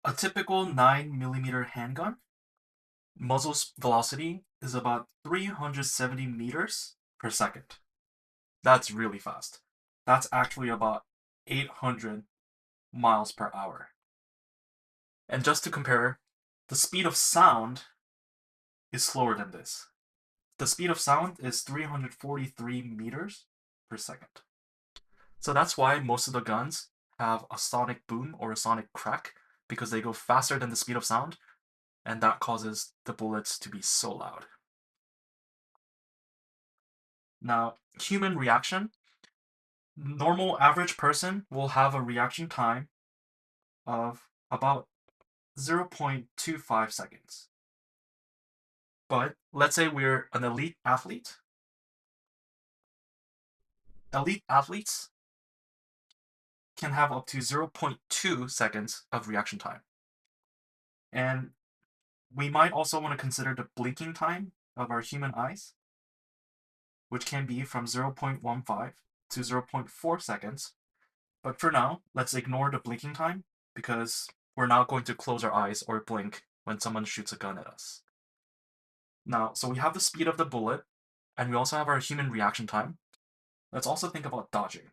A typical 9mm handgun muzzle velocity is about 370 meters per second. That's really fast. That's actually about 800 miles per hour. And just to compare, the speed of sound is slower than this. The speed of sound is 343 meters per second. So that's why most of the guns have a sonic boom or a sonic crack, because they go faster than the speed of sound, and that causes the bullets to be so loud. Now, human reaction. Normal average person will have a reaction time of about 0.25 seconds. But let's say we're an elite athlete. Elite athletes can have up to 0.2 seconds of reaction time. And we might also want to consider the blinking time of our human eyes, which can be from 0.15 to 0.4 seconds. But for now, let's ignore the blinking time because we're not going to close our eyes or blink when someone shoots a gun at us. Now, so we have the speed of the bullet, and we also have our human reaction time. Let's also think about dodging.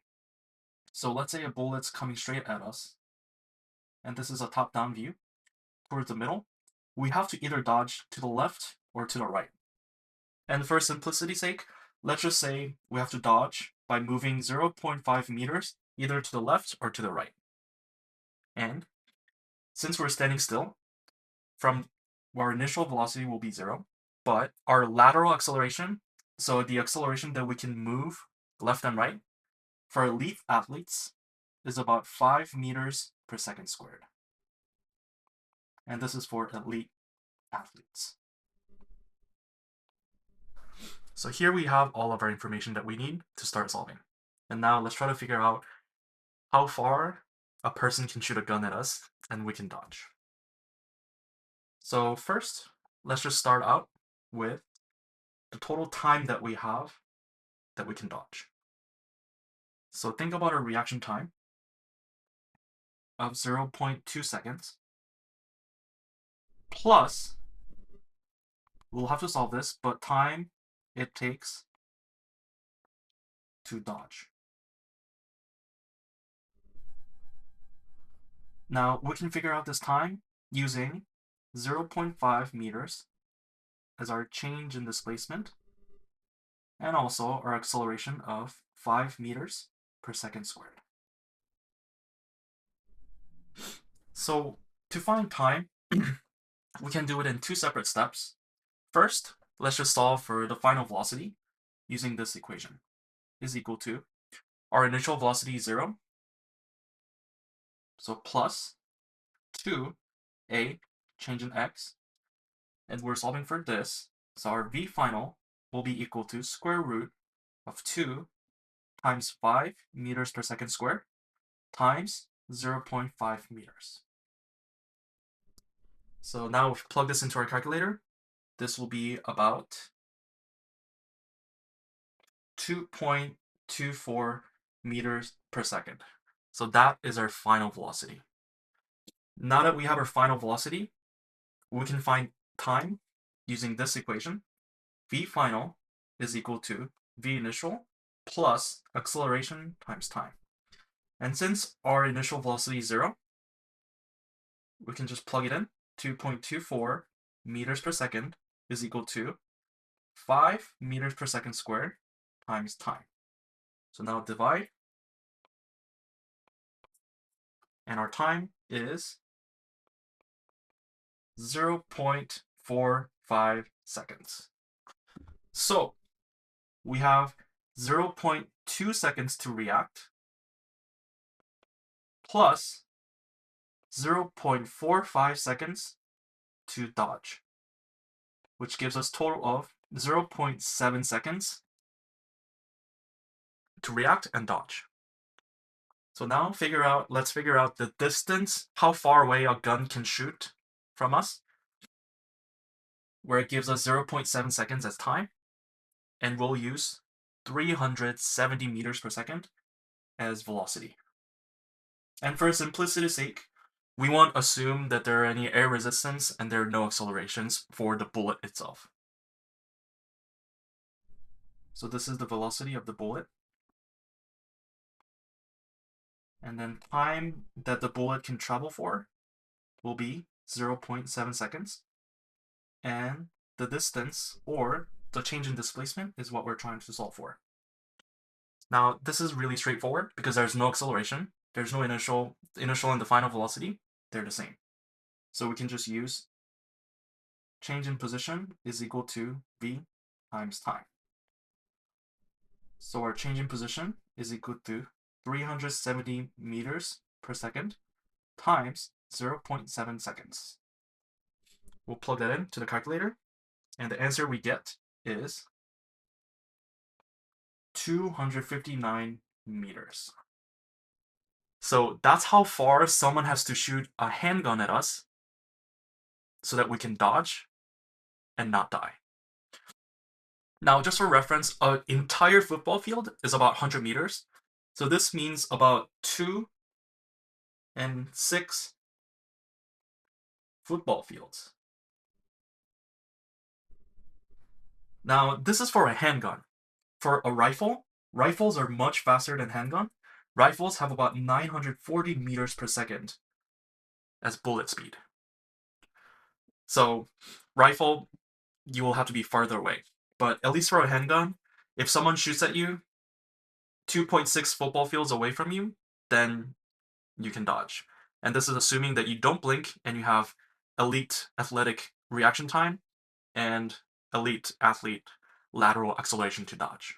So let's say a bullet's coming straight at us, and this is a top-down view towards the middle. We have to either dodge to the left or to the right. And for simplicity's sake, let's just say we have to dodge by moving 0.5 meters either to the left or to the right. And since we're standing still, from our initial velocity will be 0, but our lateral acceleration, so the acceleration that we can move left and right, for elite athletes is about 5 meters per second squared. And this is for elite athletes. So here we have all of our information that we need to start solving. And now let's try to figure out how far a person can shoot a gun at us and we can dodge. So first, let's just start out with the total time that we have that we can dodge. So think about our reaction time of 0.2 seconds plus, we'll have to solve this, but time it takes to dodge. Now, we can figure out this time using 0.5 meters as our change in displacement, and also our acceleration of 5 meters per second squared. So to find time, we can do it in two separate steps. First, let's just solve for the final velocity using this equation. Is equal to our initial velocity 0, so plus 2a change in x, and we're solving for this, so our v final will be equal to square root of 2 times 5 meters per second squared times 0.5 meters. So now if we plug this into our calculator, this will be about 2.24 meters per second. So that is our final velocity. Now that we have our final velocity, we can find time using this equation. V final is equal to V initial plus acceleration times time. And since our initial velocity is 0, we can just plug it in. 2.24 meters per second is equal to 5 meters per second squared times time. So now divide, and our time is 0.45 seconds. So we have 0.2 seconds to react plus 0.45 seconds to dodge, which gives us total of 0.7 seconds to react and dodge. So now let's figure out the distance, how far away a gun can shoot from us, where it gives us 0.7 seconds as time, and we'll use 370 meters per second as velocity. And for simplicity's sake, we won't assume that there are any air resistance and there are no accelerations for the bullet itself. So this is the velocity of the bullet. And then time that the bullet can travel for will be 0.7 seconds. And the distance, or the change in displacement, is what we're trying to solve for. Now, this is really straightforward because there's no acceleration. There's no initial and the final velocity. They're the same. So we can just use change in position is equal to v times time. So our change in position is equal to 370 meters per second times 0.7 seconds. We'll plug that into the calculator, and the answer we get is 259 meters. So that's how far someone has to shoot a handgun at us so that we can dodge and not die. Now, just for reference, an entire football field is about 100 meters. So this means about 2 and 6 football fields. Now, this is for a handgun. For a rifle, rifles are much faster than handgun. Rifles have about 940 meters per second as bullet speed. So, rifle, you will have to be farther away. But at least for a handgun, if someone shoots at you 2.6 football fields away from you, then you can dodge. And this is assuming that you don't blink and you have elite athletic reaction time and elite athlete lateral acceleration to dodge.